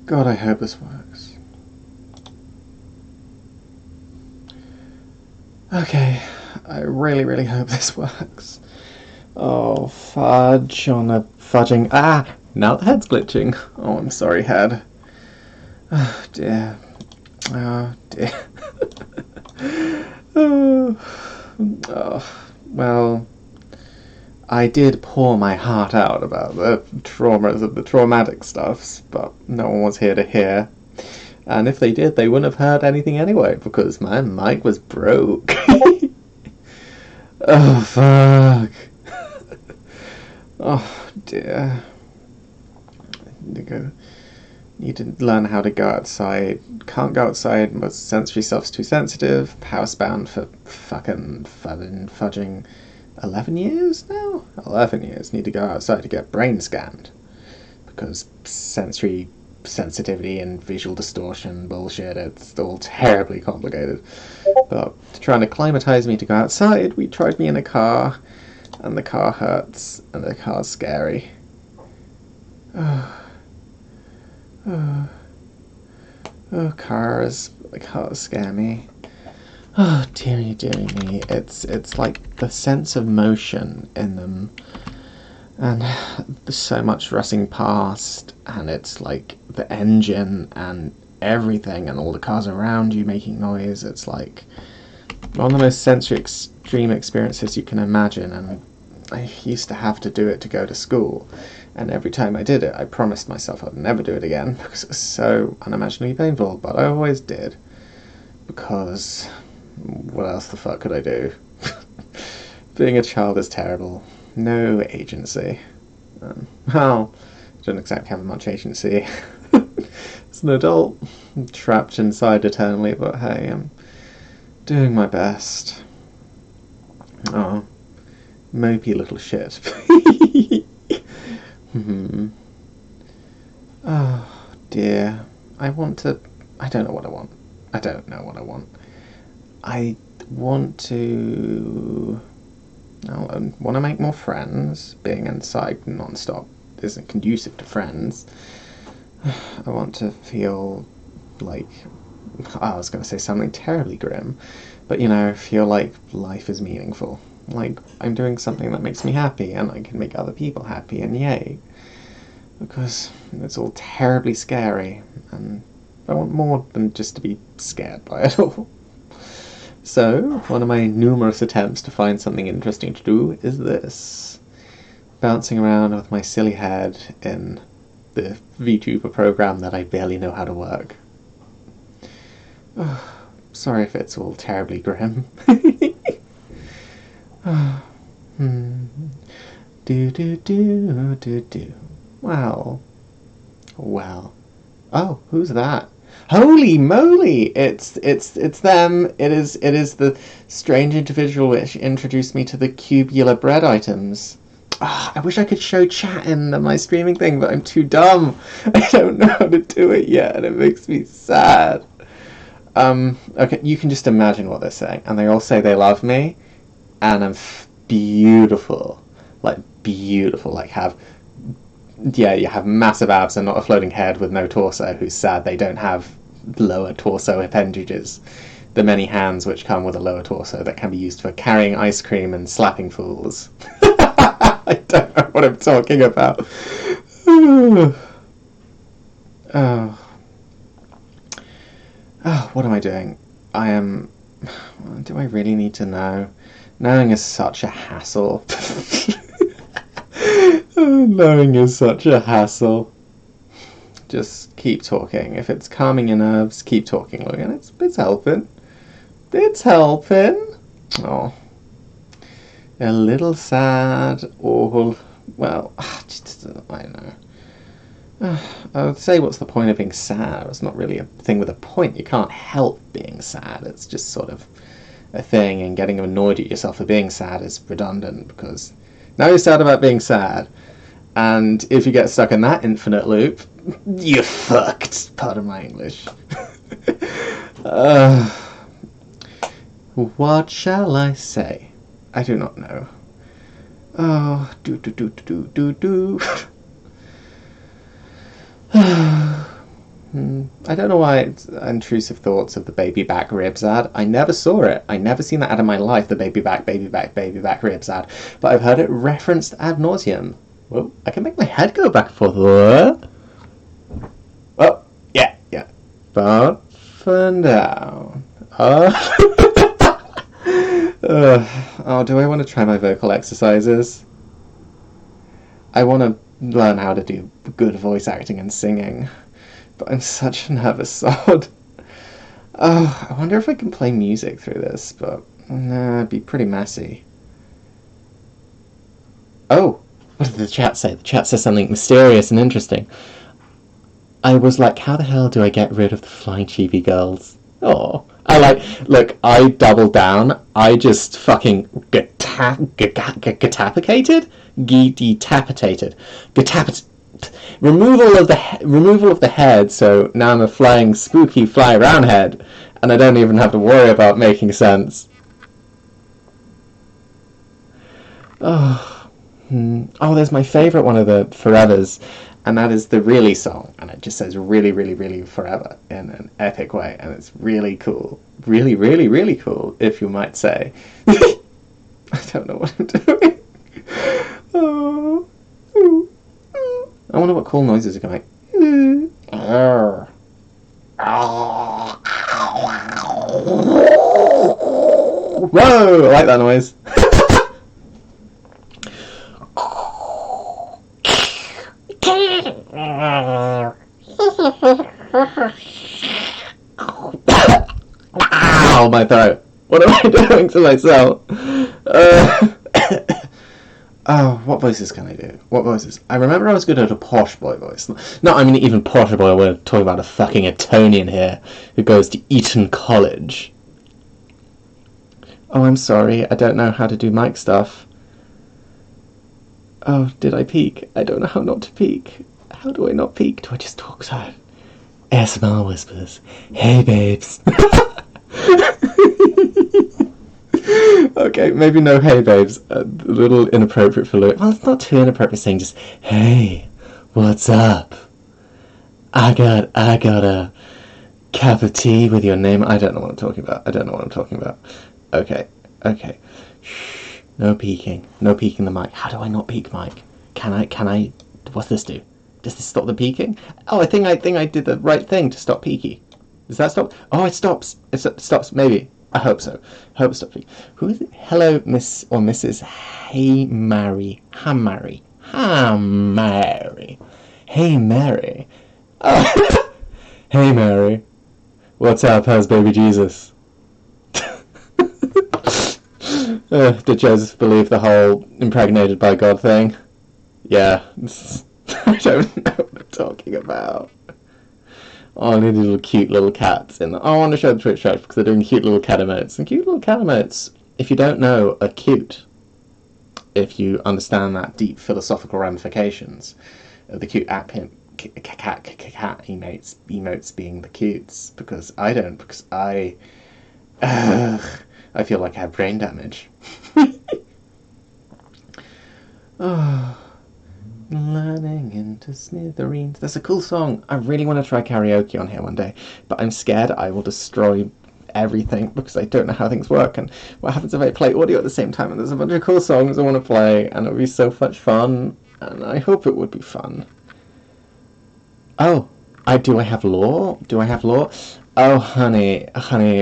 God, I hope this works. Okay, I really, really hope this works. Oh, fudge on a fudging... Ah! Now the head's glitching. Oh, I'm sorry, head. Oh, dear. Oh, dear. Oh, well, I did pour my heart out about the traumas of the traumatic stuffs, but no one was here to hear. And if they did, they wouldn't have heard anything anyway, because my mic was broke. Oh, fuck. Oh, dear. Need to learn how to go outside. Can't go outside, most sensory stuff's too sensitive. Housebound for fucking fudging 11 years now? 11 years. Need to go outside to get brain scanned. Because sensory sensitivity and visual distortion bullshit, it's all terribly complicated. But trying to climatize me to go outside, we tried me in a car, and the car hurts, and the car's scary. Cars scare me. Oh, dearie me. It's like the sense of motion in them, and there's so much rushing past, and it's like the engine and everything, and all the cars around you making noise. It's like one of the most sensory extreme experiences you can imagine, and I used to have to do it to go to school, and every time I did it I promised myself I'd never do it again because it was so unimaginably painful, but I always did, because what else the fuck could I do? Being a child is terrible. No agency. Well, I don't exactly have much agency. As an adult, I'm trapped inside eternally, but hey, I'm doing my best. Oh, mopey little shit. Oh, dear. I don't know what I want. I don't know what I want. I want to make more friends. Being inside non-stop isn't conducive to friends. I want to feel like... I was going to say something terribly grim, but feel like life is meaningful. Like I'm doing something that makes me happy, and I can make other people happy, and yay. Because it's all terribly scary, and I want more than just to be scared by it all. So, one of my numerous attempts to find something interesting to do is this. Bouncing around with my silly head in the VTuber program that I barely know how to work. Oh, sorry if it's all terribly grim. Do. Well. Oh, who's that? Holy moly! It's them. It is the strange individual which introduced me to the cubular bread items. I wish I could show chat in my streaming thing, but I'm too dumb. I don't know how to do it yet, and it makes me sad. Okay, you can just imagine what they're saying, and they all say they love me, and I'm beautiful, like you have massive abs and not a floating head with no torso, who's sad they don't have lower torso appendages, the many hands which come with a lower torso that can be used for carrying ice cream and slapping fools. I don't know what I'm talking about. Oh, what am I doing? Do I really need to know? Knowing is such a hassle. Knowing is such a hassle. Just keep talking. If it's calming your nerves, keep talking. Look, and it's helping. It's helping. Oh, a little sad, or well, I don't know. I would say, what's the point of being sad? It's not really a thing with a point. You can't help being sad. It's just sort of a thing, and getting annoyed at yourself for being sad is redundant, because now you're sad about being sad, and if you get stuck in that infinite loop, you're fucked. Pardon my English. What shall I say? I do not know. Oh, do. I don't know why it's intrusive thoughts of the baby back ribs ad. I never saw it. I never seen that ad in my life, the baby back ribs ad. But I've heard it referenced ad nauseum. Whoa, I can make my head go back and forth. What? Oh, yeah. But for now... oh, do I want to try my vocal exercises? I want to learn how to do good voice acting and singing. But I'm such a nervous sod. Oh, I wonder if I can play music through this, but nah, it'd be pretty messy. Oh, what did the chat say? The chat says something mysterious and interesting. I was like, how the hell do I get rid of the flying chibi girls? Oh, look, I doubled down. I just fucking decapitated. Removal of the head, so now I'm a flying spooky fly around head, and I don't even have to worry about making sense. Oh, there's my favourite one of the Forevers, and that is the Really song, and it just says really, really, really forever in an epic way, and it's really cool. Really, really, really cool, if you might say. I don't know what I'm doing. Oh. I wonder what cool noises are going to make. Whoa, I like that noise. Ow, my throat. What am I doing to myself? Oh, what voices can I do? What voices? I remember I was good at a posh boy voice. No, I mean even posher boy. We're talking about a fucking Etonian here who goes to Eton College. Oh, I'm sorry. I don't know how to do mic stuff. Oh, did I peek? I don't know how not to peek. How do I not peek? Do I just talk so? ASMR whispers. Hey, babes. Okay, maybe no hey babes, a little inappropriate for Louis. Well, it's not too inappropriate saying just, hey, what's up? I got a cup of tea with your name. I don't know what I'm talking about. Okay. Shh, no peeking the mic. How do I not peek mic? Can I, what's this do? Does this stop the peeking? Oh, I think I did the right thing to stop peeking. Does that stop? Oh, it stops. It stops, maybe. I hope so. Who is it? Hello, Miss or Mrs. Hey Mary. Hey Mary. Oh. Hey Mary. What's up? How's baby Jesus? Did Joseph believe the whole impregnated by God thing? Yeah. I don't know what I'm talking about. Oh, these little cute little cats. I want to show the Twitch chat because they're doing cute little cat emotes. And cute little cat emotes, if you don't know, are cute. If you understand that deep philosophical ramifications of the cute cat emotes being the cutes. Because I don't. Because I feel like I have brain damage. Oh. Learning into smithereens. That's a cool song. I really want to try karaoke on here one day, but I'm scared I will destroy everything because I don't know how things work. And what happens if I play audio at the same time and there's a bunch of cool songs I want to play, and it would be so much fun, and I hope it would be fun. Oh, do I have lore? Oh, honey,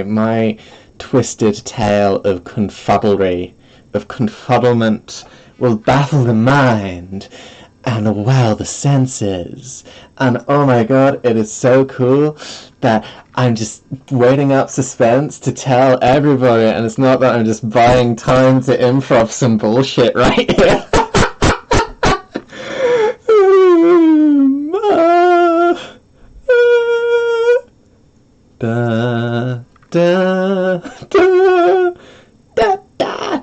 my twisted tale of confuddlery, of confuddlement will baffle the mind and wow the senses. And oh my god, it is so cool that I'm just waiting up suspense to tell everybody, and it's not that I'm just buying time to improv some bullshit right here. Da, da, da, da, da,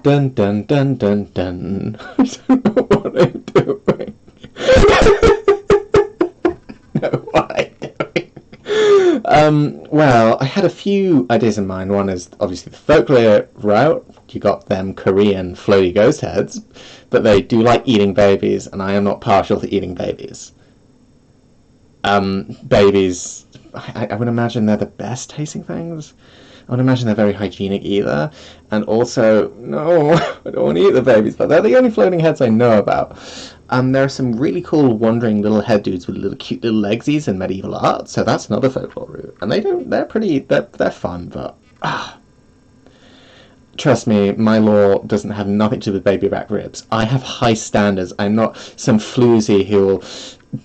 dun, dun, dun, dun, dun. I don't know what I'm doing. Well, I had a few ideas in mind. One is obviously the folklore route. You got them Korean floaty ghost heads, but they do like eating babies, and I am not partial to eating babies. Babies, I would imagine they're the best tasting things. I would imagine they're very hygienic either. And also, no, I don't want to eat the babies, but they're the only floating heads I know about. There are some really cool wandering little head dudes with little cute little legsies in medieval art, so that's another folklore route. And they're fun, but trust me, my lore doesn't have nothing to do with baby back ribs. I have high standards. I'm not some floozy who will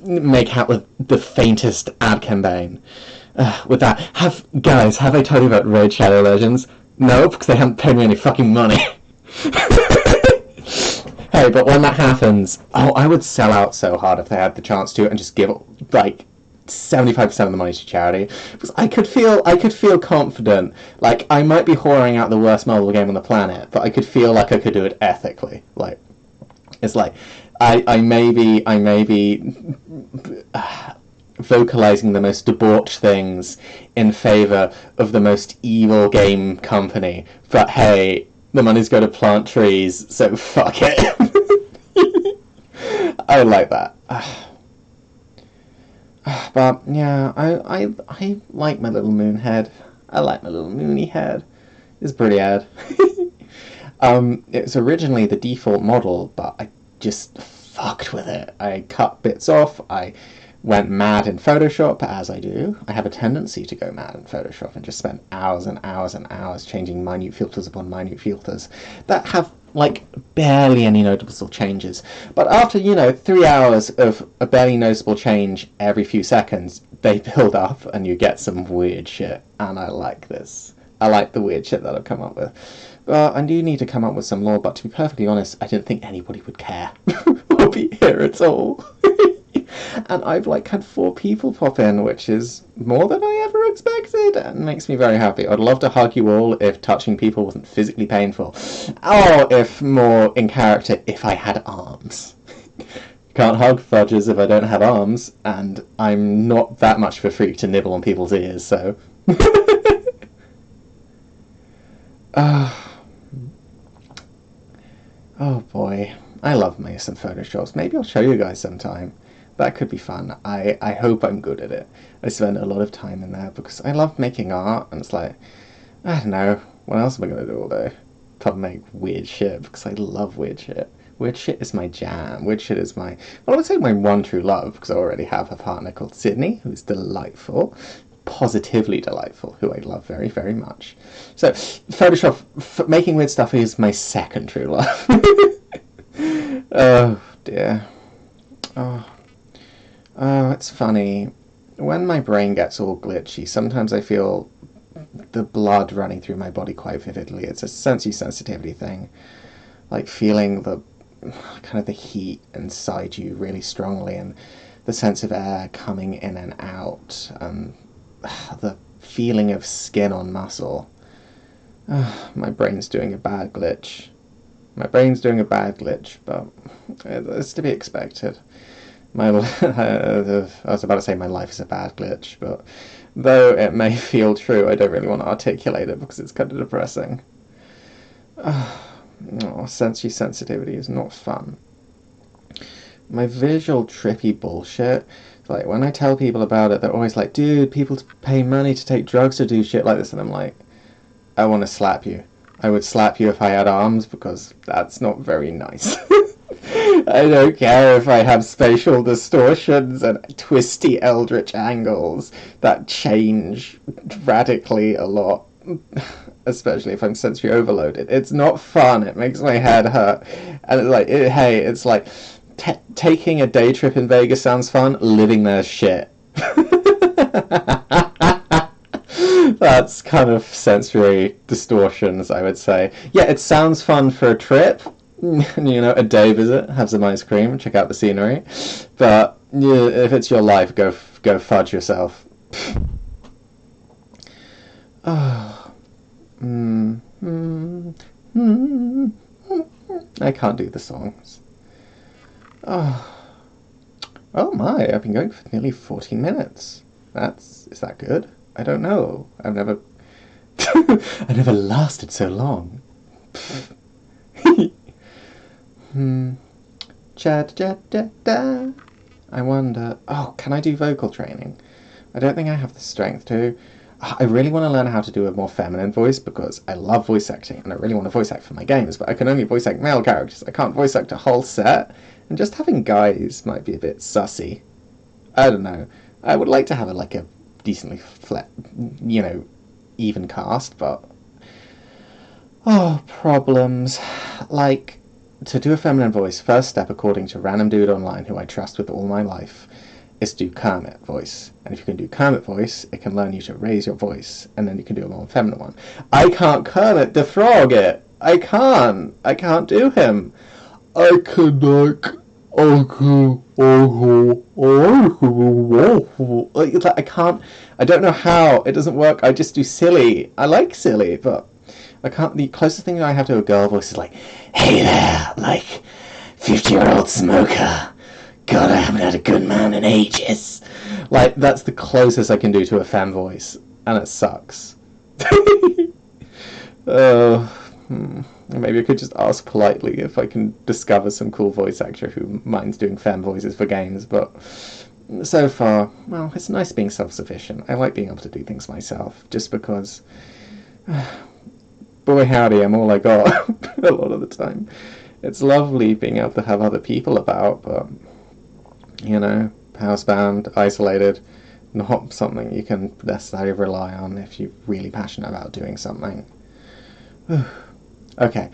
make out with the faintest ad campaign. With that, have I told you about Raid Shadow Legends? No, because they haven't paid me any fucking money. Hey, but when that happens, I would sell out so hard if they had the chance to and just give like 75% of the money to charity, because I could feel confident. Like, I might be whoring out the worst mobile game on the planet, but I could feel like I could do it ethically. Like, it's like I may be vocalizing the most debauched things in favor of the most evil game company, but hey, the money's going to plant trees, so fuck it. I like that. But yeah, I like my little moon head. I like my little moony head. It's pretty ad. It was originally the default model, but I just fucked with it. I cut bits off. I went mad in Photoshop, as I do. I have a tendency to go mad in Photoshop and just spend hours and hours and hours changing minute filters upon minute filters that have like barely any noticeable changes. But after 3 hours of a barely noticeable change every few seconds, they build up and you get some weird shit. And I like this. I like the weird shit that I've come up with. I do need to come up with some lore, but to be perfectly honest, I didn't think anybody would care or be here at all. And I've had 4 people pop in, which is more than I ever expected, and makes me very happy. I'd love to hug you all if touching people wasn't physically painful, or if more in character, if I had arms. Can't hug fudges if I don't have arms, and I'm not that much of a freak to nibble on people's ears, so... Oh boy, I love Mason Photoshops. Maybe I'll show you guys sometime. That could be fun. I hope I'm good at it. I spend a lot of time in there because I love making art, and it's like, I don't know, what else am I going to do all day? Probably make weird shit, because I love weird shit. Weird shit is my jam. Weird shit is I would say my one true love, because I already have a partner called Sydney, who's delightful. Positively delightful, who I love very, very much. So, Photoshop, making weird stuff is my second true love. Oh, dear. Oh, it's funny. When my brain gets all glitchy, sometimes I feel the blood running through my body quite vividly. It's a sensory sensitivity thing. Like feeling the kind of the heat inside you really strongly, and the sense of air coming in and out, and the feeling of skin on muscle. My brain's doing a bad glitch. But it's to be expected. I was about to say my life is a bad glitch, but though it may feel true, I don't really want to articulate it because it's kind of depressing. Sensory sensitivity is not fun. My visual trippy bullshit, like when I tell people about it, they're always like, dude, people pay money to take drugs to do shit like this, and I'm like, I want to slap you. I would slap you if I had arms, because that's not very nice. I don't care if I have spatial distortions and twisty eldritch angles that change radically a lot, especially if I'm sensory overloaded. It's not fun. It makes my head hurt. And it's like, it's like taking a day trip in Vegas sounds fun. Living there's shit. That's kind of sensory distortions, I would say. Yeah, it sounds fun for a trip. A day visit, have some ice cream, check out the scenery. But if it's your life, go fudge yourself. I can't do the songs. Oh my, I've been going for nearly 40 minutes. Is that good? I don't know. I've never lasted so long. Cha da da da. I wonder... Oh, can I do vocal training? I don't think I have the strength to. I really want to learn how to do a more feminine voice because I love voice acting and I really want to voice act for my games, but I can only voice act male characters. I can't voice act a whole set, and just having guys might be a bit sussy. I don't know. I would like to have a decently flat, even cast, but... Oh, problems. Like, to do a feminine voice, first step, according to random dude online who I trust with all my life, is to do Kermit voice. And if you can do Kermit voice, it can learn you to raise your voice, and then you can do a more feminine one. I can't Kermit the Frog it! I can't do him! I can, I can't, I don't know how, it doesn't work, I just do silly. I like silly, but I can't, the closest thing I have to a girl voice is like, hey there, 50-year-old smoker. God, I haven't had a good man in ages. That's the closest I can do to a femme voice, and it sucks. Maybe I could just ask politely if I can discover some cool voice actor who minds doing femme voices for games, but so far, well, it's nice being self-sufficient. I like being able to do things myself, just because... boy howdy, I'm all I got a lot of the time. It's lovely being able to have other people about, but... housebound, isolated, not something you can necessarily rely on if you're really passionate about doing something. Okay,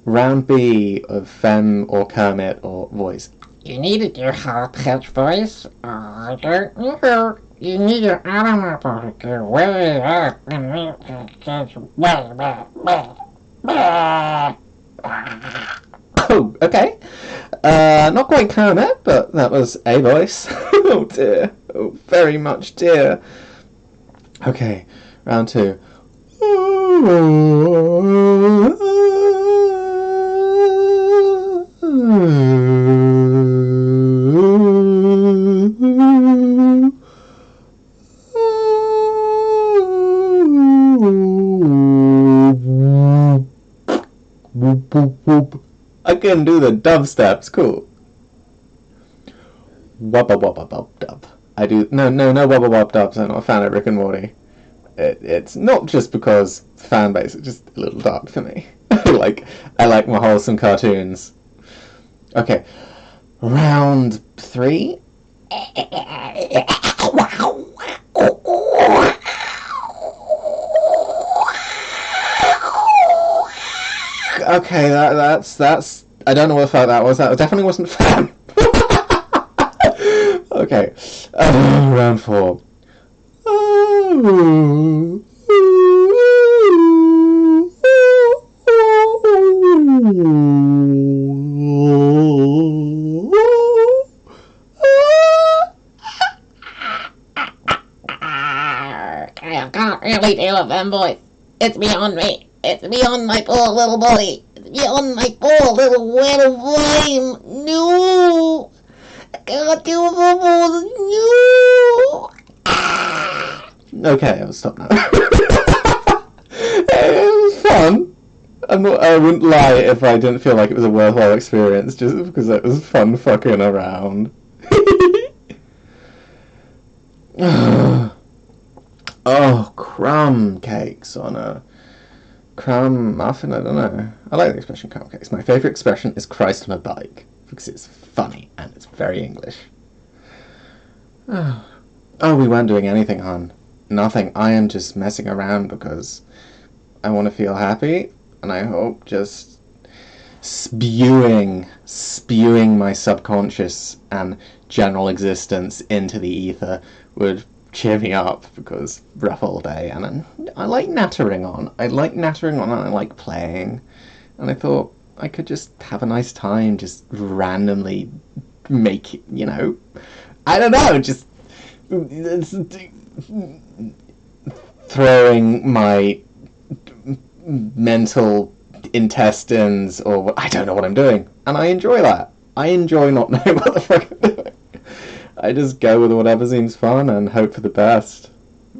round B of Femme or Kermit or voice. You needed your high-pitched voice? I don't know. You need your animal to go way up and Oh, okay. Not quite Kermit, but that was a voice. Oh dear. Oh, very much dear. Okay, round 2. I can do the dub steps, cool. Wubba wubba bub dub. I do no wubba wub dubs. I'm not a fan of Rick and Morty. It's not just because fan base, it's just a little dark for me. I like my wholesome cartoons. Okay, round 3. Okay, that's I don't know what the fuck that was. That definitely wasn't fan. Okay, round 4. I can't really do a femme voice. It's beyond me. It's beyond my poor little body. It's beyond my poor little body. No! I can't do a femme voice. No! Okay, I'll stop now. It was fun. I wouldn't lie if I didn't feel like it was a worthwhile experience, just because it was fun fucking around. Oh, crumb cakes on a crumb muffin, I don't know. I like the expression crumb cakes. My favourite expression is Christ on a bike, because it's funny and it's very English. Oh, we weren't doing anything, hon. Nothing. I am just messing around because I want to feel happy, and I hope just spewing my subconscious and general existence into the ether would cheer me up, because rough all day, and I like nattering on. I like nattering on, and I like playing, and I thought I could just have a nice time, just randomly make, I don't know, just throwing my mental intestines, or I don't know what I'm doing, and I enjoy that. I enjoy not knowing what the fuck I'm doing. I just go with whatever seems fun and hope for the best,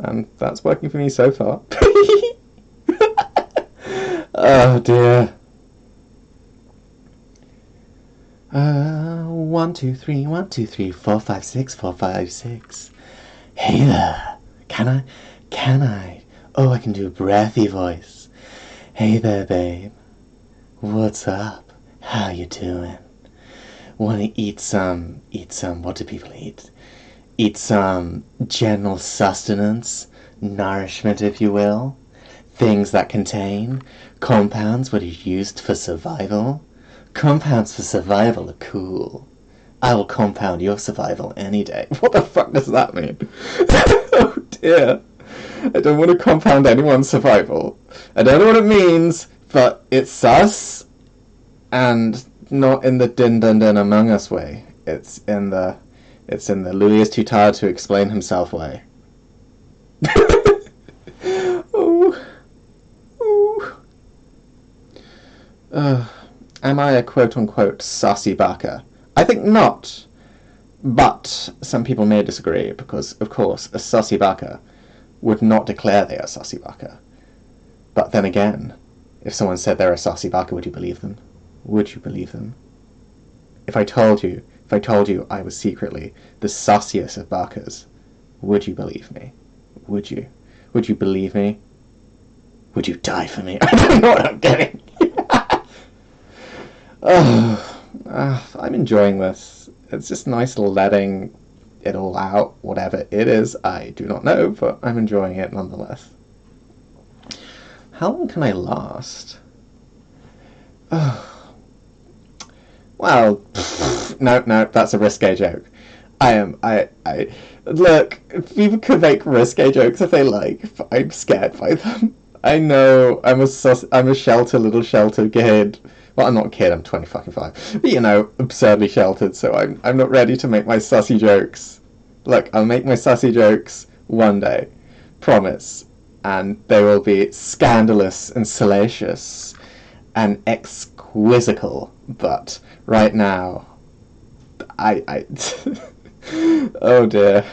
and that's working for me so far. Oh dear. 1, 2, 3, 1, 2, 3, 4, 5, 6, 4, 5, 6. Hey there. Can I? Oh, I can do a breathy voice. Hey there, babe. What's up? How you doing? Wanna eat some, what do people eat? Eat some general sustenance, nourishment, if you will. Things that contain compounds what is used for survival. Compounds for survival are cool. I will compound your survival any day. What the fuck does that mean? Oh dear. I don't want to compound anyone's survival. I don't know what it means, but it's sus, and not in the din dun dun among us way. It's in the Louis is too tired to explain himself way. Oh. Am I a quote-unquote saucy baka? I think not, but some people may disagree because, of course, a saucy baka would not declare they are saucy baka. But then again, if someone said they're a saucy baka, would you believe them? Would you believe them? If I told you I was secretly the sauciest of bakas, would you believe me? Would you? Would you believe me? Would you die for me? I don't know what I'm getting. I'm enjoying this. It's just nice letting it all out, whatever it is. I do not know, but I'm enjoying it nonetheless. How long can I last? Well, no, that's a risque joke. Look, people can make risque jokes if they like, but I'm scared by them. I know, I'm a little sheltered kid. Well, I'm not a kid, I'm 25. But, you know, absurdly sheltered, so I'm not ready to make my sussy jokes. Look, I'll make my sussy jokes one day. Promise. And they will be scandalous and salacious and exquisical. But right now, oh dear.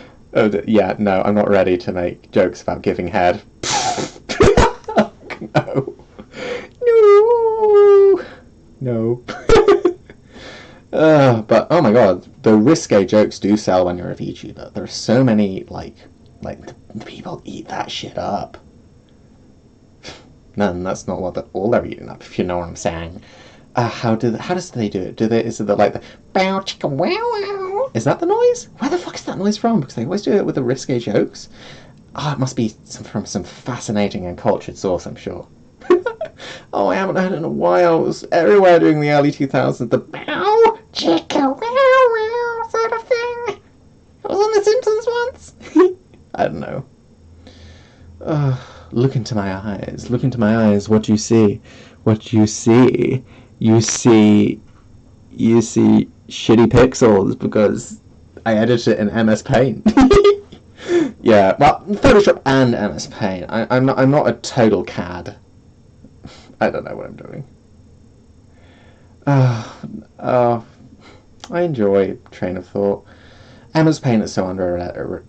Yeah, no, I'm not ready to make jokes about giving head. No. No. But oh my god, the risque jokes do sell when you're a VTuber. There are so many like people eat that shit up. No, that's not what all they're eating up, if you know what I'm saying. How does they do it? Is it like the bow chicka wow wow? Is that the noise? Where the fuck is that noise from? Because they always do it with the risque jokes. It must be from some fascinating and cultured source, I'm sure. Oh, I haven't heard it in a while. It was everywhere during the early 2000s. The bow chicka wow wow sort of thing. It was on The Simpsons once. I don't know. Look into my eyes. Look into my eyes. What do you see? What do you see? You see shitty pixels because I edited it in MS Paint. Yeah, well, Photoshop and MS Paint. I'm not a total cad. I don't know what I'm doing. I enjoy Train of Thought. MS Paint is so underrated.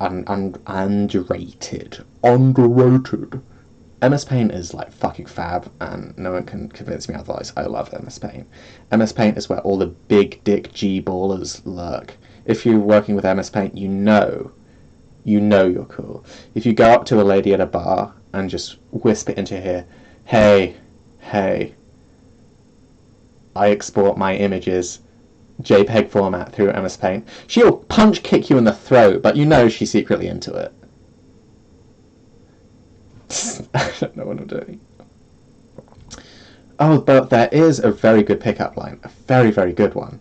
MS Paint is like fucking fab, and no one can convince me otherwise. I love MS Paint. MS Paint is where all the big dick G ballers lurk. If you're working with MS Paint, you know you're cool. If you go up to a lady at a bar and just whisper into her ear, hey, I export my images JPEG format through MS Paint, she'll punch kick you in the throat, but you know she's secretly into it. I don't know what I'm doing. Oh, but there is a very good pickup line. A very, very good one.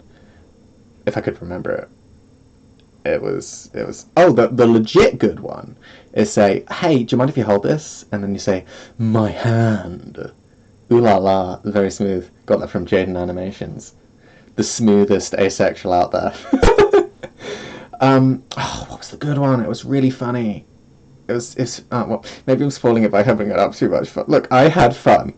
If I could remember it. It was the legit good one is say, hey, do you mind if you hold this? And then you say, my hand. Ooh la la, very smooth. Got that from Jaden Animations. The smoothest asexual out there. What was the good one? It was really funny. Well, maybe I'm spoiling it by having it up too much, but look, I had fun.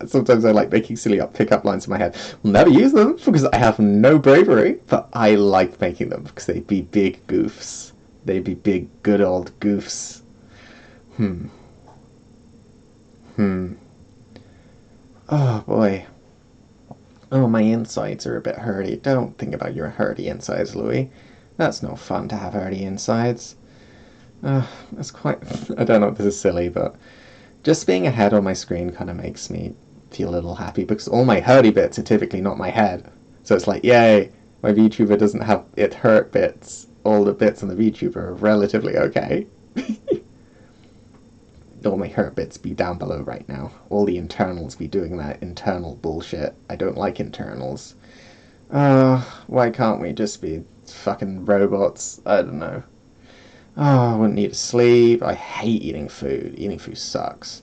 Sometimes I like making silly pick-up lines in my head. I'll never use them because I have no bravery, but I like making them because they'd be big goofs. They'd be big, good old goofs. Oh boy. Oh, my insides are a bit hurty. Don't think about your hurty insides, Louis. That's no fun to have hurty insides. That's quite... I don't know if this is silly, but just being a head on my screen kind of makes me feel a little happy because all my hurty bits are typically not my head. So it's like, yay, my VTuber doesn't have it hurt bits. All the bits on the VTuber are relatively okay. All my hurt bits be down below right now. All the internals be doing that internal bullshit. I don't like internals. Why can't we just be fucking robots? I don't know. Oh, I wouldn't need to sleep. I hate eating food. Eating food sucks.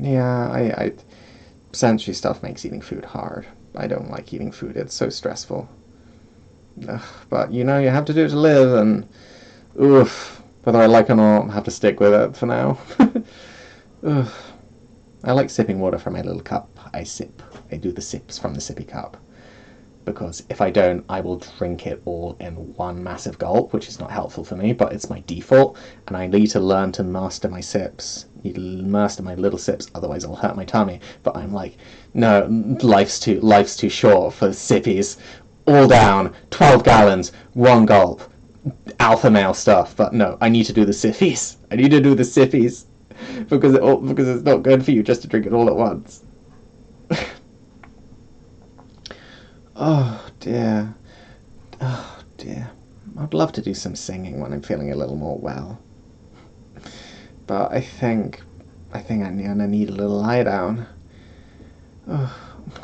Yeah, sensory stuff makes eating food hard. I don't like eating food. It's so stressful. But, you know, you have to do it to live, and oof, whether I like it or not, I have to stick with it for now. Oof. I like sipping water from my little cup. I sip. I do the sips from the sippy cup. Because if I don't, I will drink it all in one massive gulp, which is not helpful for me, but it's my default, and I need to learn to master my sips. I need to master my little sips, otherwise I'll hurt my tummy. But I'm like, no, life's too short for sippies. All down, 12 gallons, one gulp. Alpha male stuff, but no, I need to do the sippies. I need to do the sippies. Because it's not good for you just to drink it all at once. Oh dear. Oh dear. I'd love to do some singing when I'm feeling a little more well. But I think I'm gonna need a little lie down. Oh,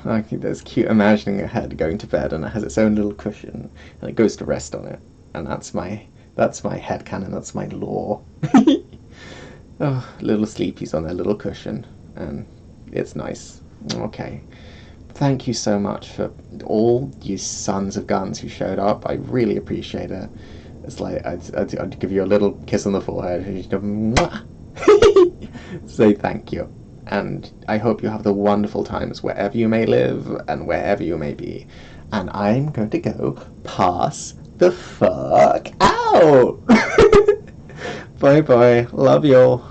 I think that's cute imagining a head going to bed and it has its own little cushion and it goes to rest on it. And that's my headcanon, that's my lore. Oh, little sleepies on their little cushion. And it's nice. Okay. Thank you so much for all you sons of guns who showed up. I really appreciate it. It's like I'd give you a little kiss on the forehead and say thank you. And I hope you have the wonderful times wherever you may live and wherever you may be. And I'm going to go pass the fuck out. Bye bye. Love you all.